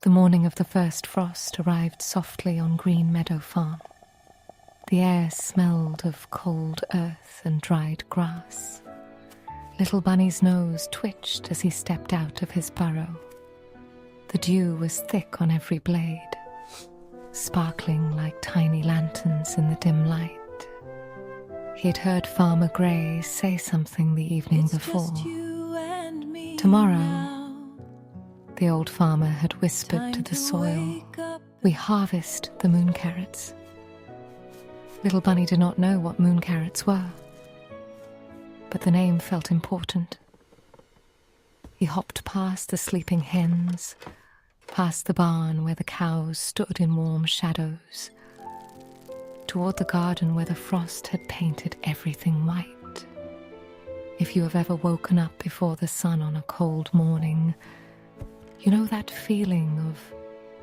The morning of the first frost arrived softly on Green Meadow Farm. The air smelled of cold earth and dried grass. Little Bunny's nose twitched as he stepped out of his burrow. The dew was thick on every blade, sparkling like tiny lanterns in the dim light. He had heard Farmer Gray say something the evening before. Tomorrow, the old farmer had whispered to the soil, we harvest the moon carrots. Little Bunny did not know what moon carrots were, but the name felt important. He hopped past the sleeping hens, past the barn where the cows stood in warm shadows, toward the garden where the frost had painted everything white. If you have ever woken up before the sun on a cold morning, you know that feeling of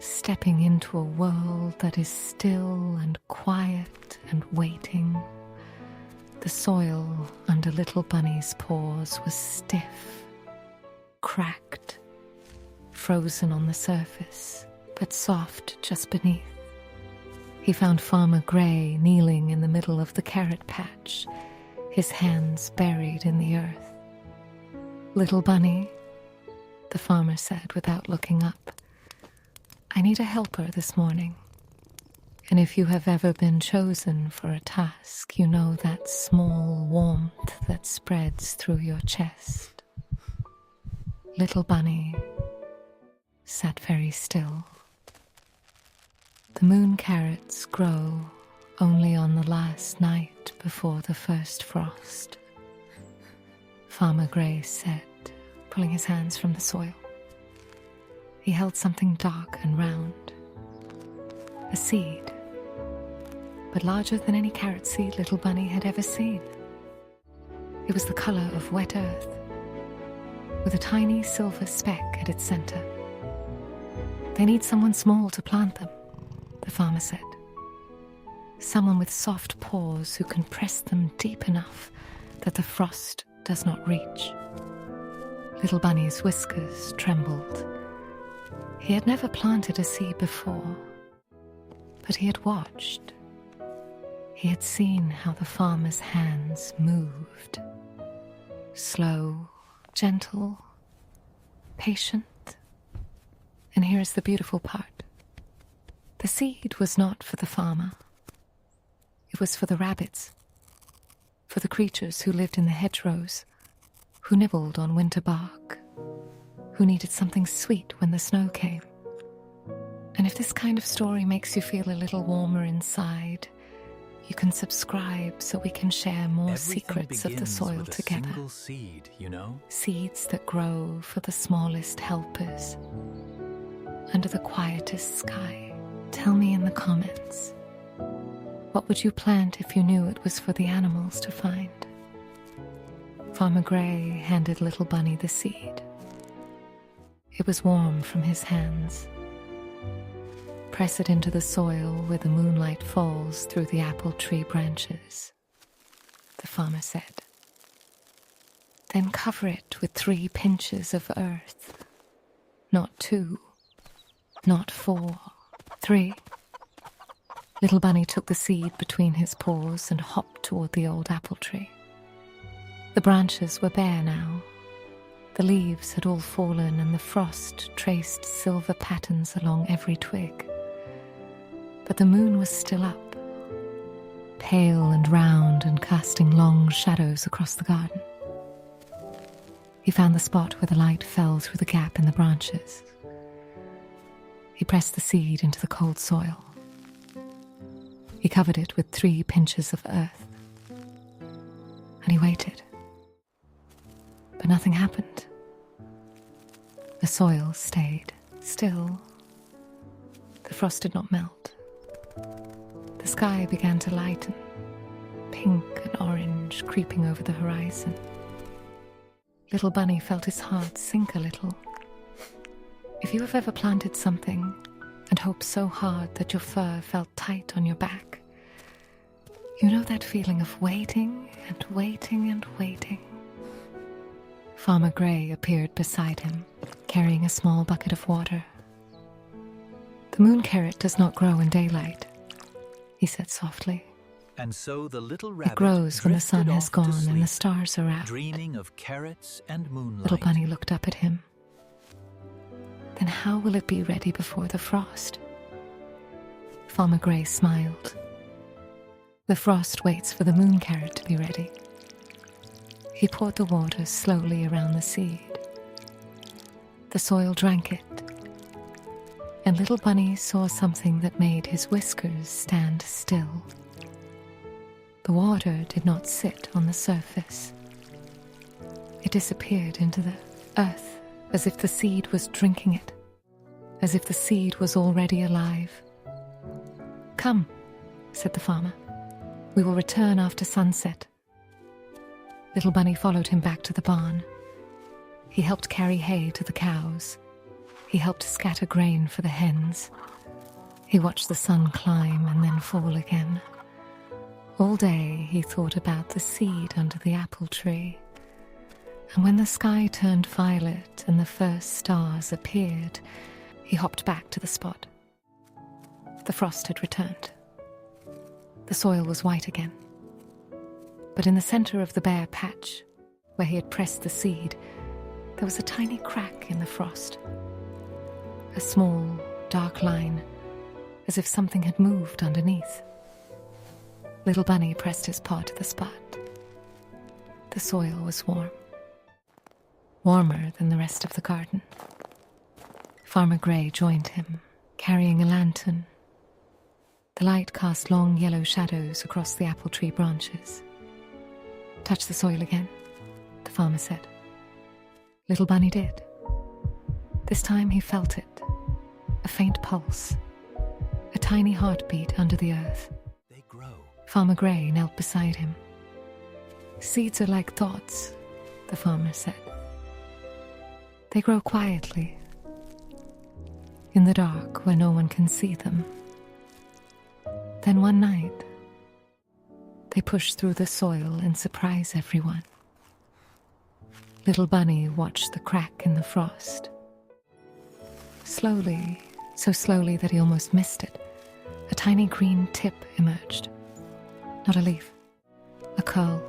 stepping into a world that is still and quiet and waiting. The soil under Little Bunny's paws was stiff, cracked, frozen on the surface, but soft just beneath. He found Farmer Gray kneeling in the middle of the carrot patch, his hands buried in the earth. Little Bunny, the farmer said without looking up, I need a helper this morning. And if you have ever been chosen for a task, you know that small warmth that spreads through your chest. Little Bunny sat very still. The moon carrots grow only on the last night before the first frost, Farmer Gray said, pulling his hands from the soil. He held something dark and round, a seed, but larger than any carrot seed Little Bunny had ever seen. It was the color of wet earth, with a tiny silver speck at its center. They need someone small to plant them, the farmer said. Someone with soft paws who can press them deep enough that the frost does not reach. Little Bunny's whiskers trembled. He had never planted a seed before, but he had watched. He had seen how the farmer's hands moved. Slow, gentle, patient. And here is the beautiful part. The seed was not for the farmer. It was for the rabbits, for the creatures who lived in the hedgerows, who nibbled on winter bark, who needed something sweet when the snow came. And if this kind of story makes you feel a little warmer inside, you can subscribe so we can share more secrets of the soil together. Single seed, you know? Seeds that grow for the smallest helpers, under the quietest sky. Tell me in the comments, what would you plant if you knew it was for the animals to find? Farmer Gray handed Little Bunny the seed. It was warm from his hands. Press it into the soil where the moonlight falls through the apple tree branches, the farmer said. Then cover it with 3 pinches of earth. Not 2, not 4, 3. Little Bunny took the seed between his paws and hopped toward the old apple tree. The branches were bare now. The leaves had all fallen and the frost traced silver patterns along every twig. But the moon was still up, pale and round and casting long shadows across the garden. He found the spot where the light fell through the gap in the branches. He pressed the seed into the cold soil. He covered it with 3 pinches of earth. And he waited. But nothing happened. The soil stayed still. The frost did not melt. The sky began to lighten, pink and orange creeping over the horizon. Little Bunny felt his heart sink a little. If you have ever planted something and hoped so hard that your fur felt tight on your back, you know that feeling of waiting and waiting and waiting. Farmer Gray appeared beside him, carrying a small bucket of water. The moon carrot does not grow in daylight, he said softly. And so the little rabbit It grows when the sun has gone and the sleep, stars are out. dreaming of carrots and moonlight. Little Bunny looked up at him. Then how will it be ready before the frost? Farmer Gray smiled. The frost waits for the moon carrot to be ready. He poured the water slowly around the seed. The soil drank it, and Little Bunny saw something that made his whiskers stand still. The water did not sit on the surface. It disappeared into the earth as if the seed was drinking it, as if the seed was already alive. "Come," said the farmer. "We will return after sunset." Little Bunny followed him back to the barn. He helped carry hay to the cows. He helped scatter grain for the hens. He watched the sun climb and then fall again. All day he thought about the seed under the apple tree. And when the sky turned violet and the first stars appeared, he hopped back to the spot. The frost had returned. The soil was white again. But in the center of the bare patch, where he had pressed the seed, there was a tiny crack in the frost. A small, dark line, as if something had moved underneath. Little Bunny pressed his paw to the spot. The soil was warm. Warmer than the rest of the garden. Farmer Gray joined him, carrying a lantern. The light cast long yellow shadows across the apple tree branches. "Touch the soil again," the farmer said. Little Bunny did. This time he felt it, a faint pulse, a tiny heartbeat under the earth. They grow. Farmer Gray knelt beside him. "Seeds are like thoughts," the farmer said. "They grow quietly, in the dark where no one can see them. Then one night, they push through the soil and surprise everyone." Little Bunny watched the crack in the frost. Slowly, so slowly that he almost missed it, a tiny green tip emerged. Not a leaf, a curl,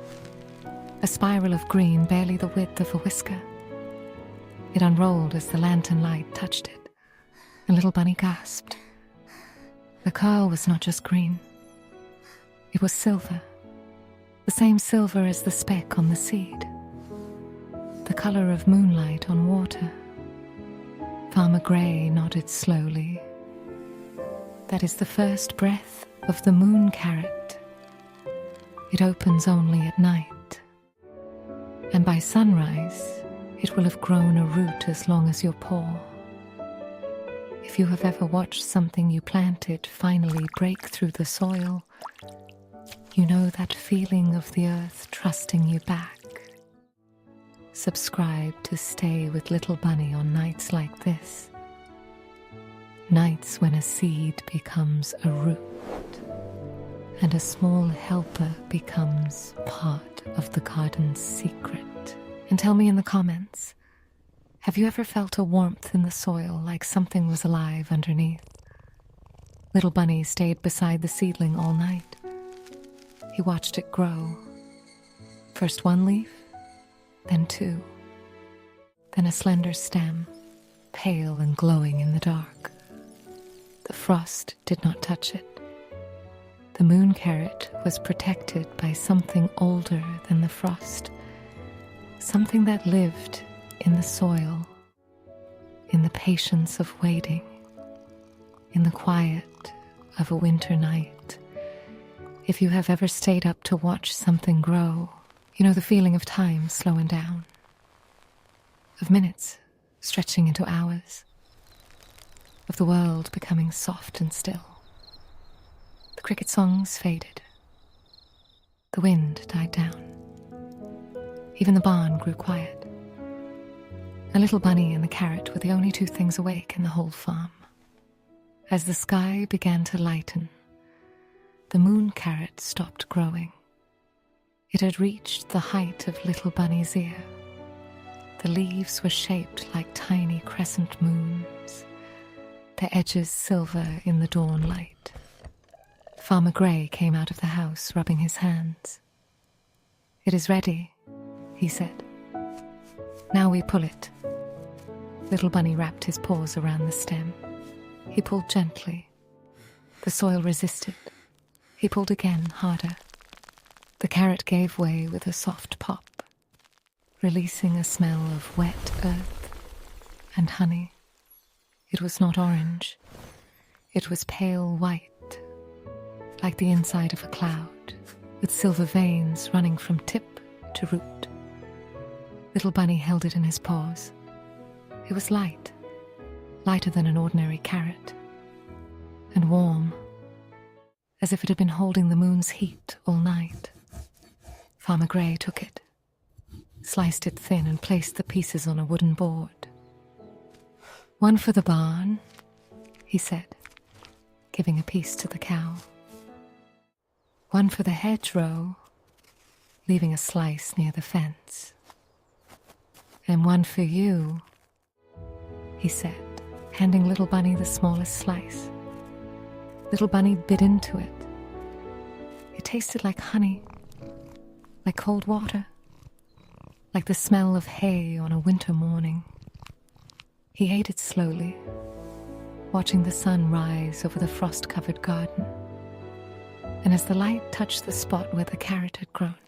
a spiral of green barely the width of a whisker. It unrolled as the lantern light touched it, and Little Bunny gasped. The curl was not just green. It was silver, the same silver as the speck on the seed, the color of moonlight on water. Farmer Gray nodded slowly. "That is the first breath of the moon carrot. It opens only at night, and by sunrise it will have grown a root as long as your paw. If you have ever watched something you planted finally break through the soil, you know that feeling of the earth trusting you back. Subscribe to stay with Little Bunny on nights like this. Nights when a seed becomes a root, and a small helper becomes part of the garden's secret." And tell me in the comments, have you ever felt a warmth in the soil like something was alive underneath? Little Bunny stayed beside the seedling all night. He watched it grow. First one leaf, then two, then a slender stem, pale and glowing in the dark. The frost did not touch it. The moon carrot was protected by something older than the frost, something that lived in the soil, in the patience of waiting, in the quiet of a winter night. If you have ever stayed up to watch something grow, you know the feeling of time slowing down, of minutes stretching into hours, of the world becoming soft and still. The cricket songs faded. The wind died down. Even the barn grew quiet. A Little Bunny and the carrot were the only two things awake in the whole farm. As the sky began to lighten, the moon carrot stopped growing. It had reached the height of Little Bunny's ear. The leaves were shaped like tiny crescent moons. their edges silver in the dawn light. Farmer Gray came out of the house, rubbing his hands. "It is ready," he said. "Now we pull it." Little Bunny wrapped his paws around the stem. He pulled gently. The soil resisted. He pulled again, harder. The carrot gave way with a soft pop, releasing a smell of wet earth and honey. It was not orange. It was pale white, like the inside of a cloud, with silver veins running from tip to root. Little Bunny held it in his paws. It was light, lighter than an ordinary carrot, and warm, as if it had been holding the moon's heat all night. Farmer Gray took it, sliced it thin, and placed the pieces on a wooden board. "One for the barn," he said, giving a piece to the cow. "One for the hedgerow," leaving a slice near the fence. "And one for you," he said, handing Little Bunny the smallest slice. Little Bunny bit into it. It tasted like honey, like cold water, like the smell of hay on a winter morning. He ate it slowly, watching the sun rise over the frost-covered garden. And as the light touched the spot where the carrot had grown,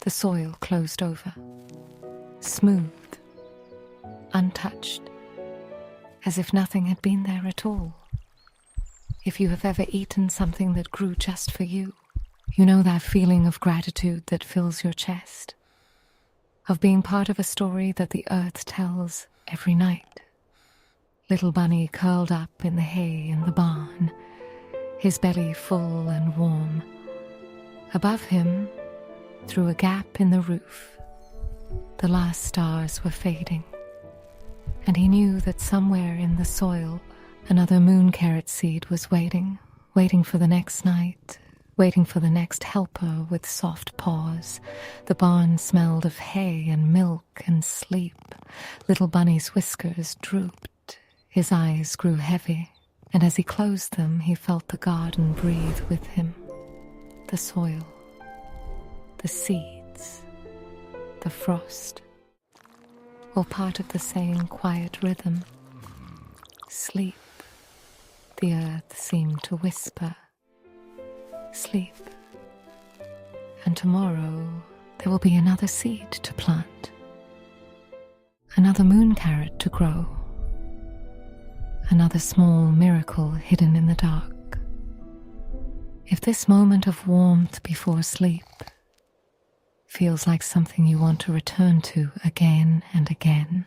the soil closed over, smooth, untouched, as if nothing had been there at all. If you have ever eaten something that grew just for you, you know that feeling of gratitude that fills your chest, of being part of a story that the earth tells every night. Little Bunny curled up in the hay in the barn, his belly full and warm. Above him, through a gap in the roof, the last stars were fading, and he knew that somewhere in the soil another moon carrot seed was waiting for the next night, waiting for the next helper with soft paws. The barn smelled of hay and milk and sleep. Little Bunny's whiskers drooped. His eyes grew heavy, and as he closed them, he felt the garden breathe with him. The soil, the seeds, the frost, all part of the same quiet rhythm. Sleep, the earth seemed to whisper. Sleep, and tomorrow there will be another seed to plant, another moon carrot to grow, another small miracle hidden in the dark. If this moment of warmth before sleep feels like something you want to return to again and again,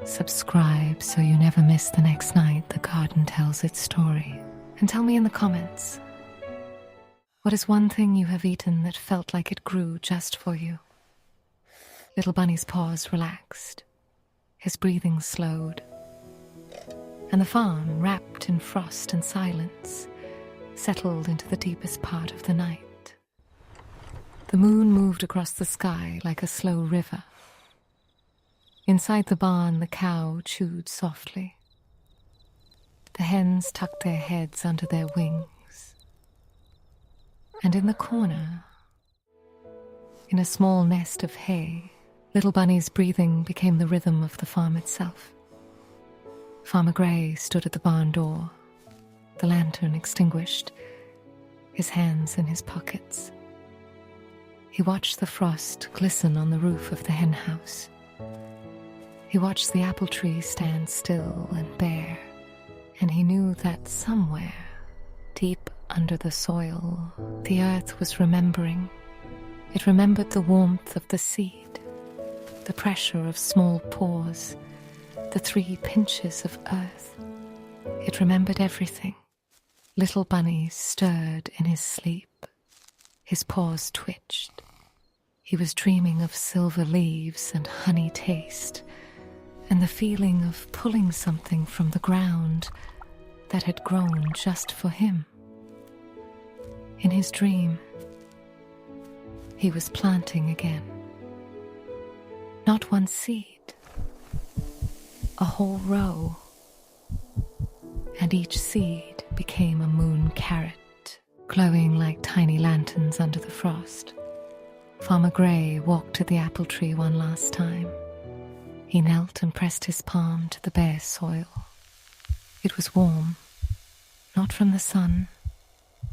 subscribe so you never miss the next night the garden tells its story. And tell me in the comments, what is one thing you have eaten that felt like it grew just for you? Little Bunny's paws relaxed, his breathing slowed, and the farm, wrapped in frost and silence, settled into the deepest part of the night. The moon moved across the sky like a slow river. Inside the barn, the cow chewed softly. The hens tucked their heads under their wings. And in the corner, in a small nest of hay, Little Bunny's breathing became the rhythm of the farm itself. Farmer Gray stood at the barn door, the lantern extinguished, his hands in his pockets. He watched the frost glisten on the roof of the hen house. He watched the apple tree stand still and bare, and he knew that somewhere, deep under the soil, the earth was remembering. It remembered the warmth of the seed, the pressure of small paws, the 3 pinches of earth. It remembered everything. Little Bunny stirred in his sleep. His paws twitched. He was dreaming of silver leaves and honey taste, and the feeling of pulling something from the ground that had grown just for him. In his dream, he was planting again. Not one seed, a whole row, and each seed became a moon carrot, glowing like tiny lanterns under the frost. Farmer Gray walked to the apple tree one last time. He knelt and pressed his palm to the bare soil. It was warm, not from the sun,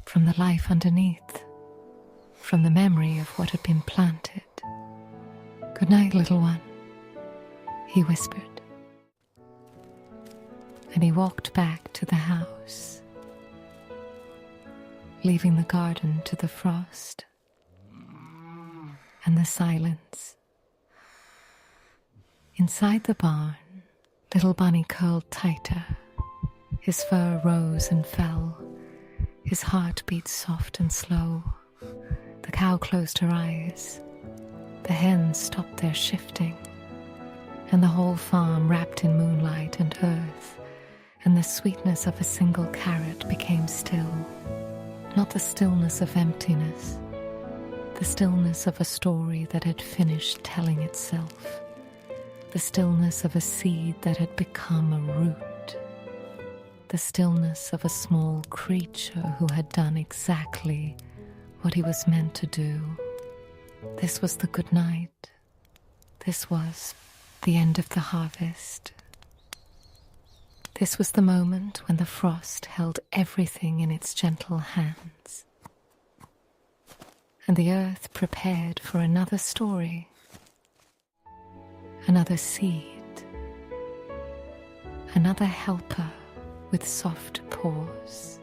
from the life underneath, from the memory of what had been planted. "Good night, little one," he whispered. And he walked back to the house, leaving the garden to the frost and the silence. Inside the barn, little Bunny curled tighter. His fur rose and fell. His heart beat soft and slow. The cow closed her eyes. The hens stopped their shifting. And the whole farm wrapped in moonlight and earth, and the sweetness of a single carrot became still. Not the stillness of emptiness, the stillness of a story that had finished telling itself, the stillness of a seed that had become a root, the stillness of a small creature who had done exactly what he was meant to do. This was the good night. This was the end of the harvest. This was the moment when the frost held everything in its gentle hands, and the earth prepared for another story, another seed, another helper with soft paws.